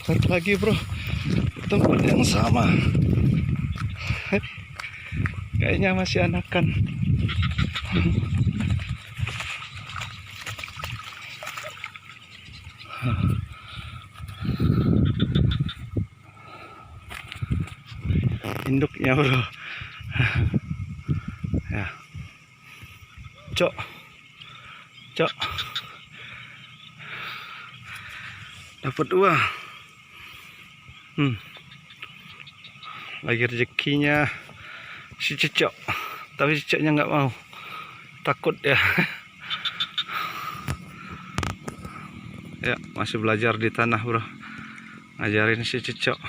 Satu lagi bro, tempat yang sama. Kayaknya masih anakan. Induknya bro. Ya, cok, cok, dapat uang. Lagi rezekinya si cicok, tapi cicoknya nggak mau, takut ya. Ya, masih belajar di tanah bro, ngajarin si cicok.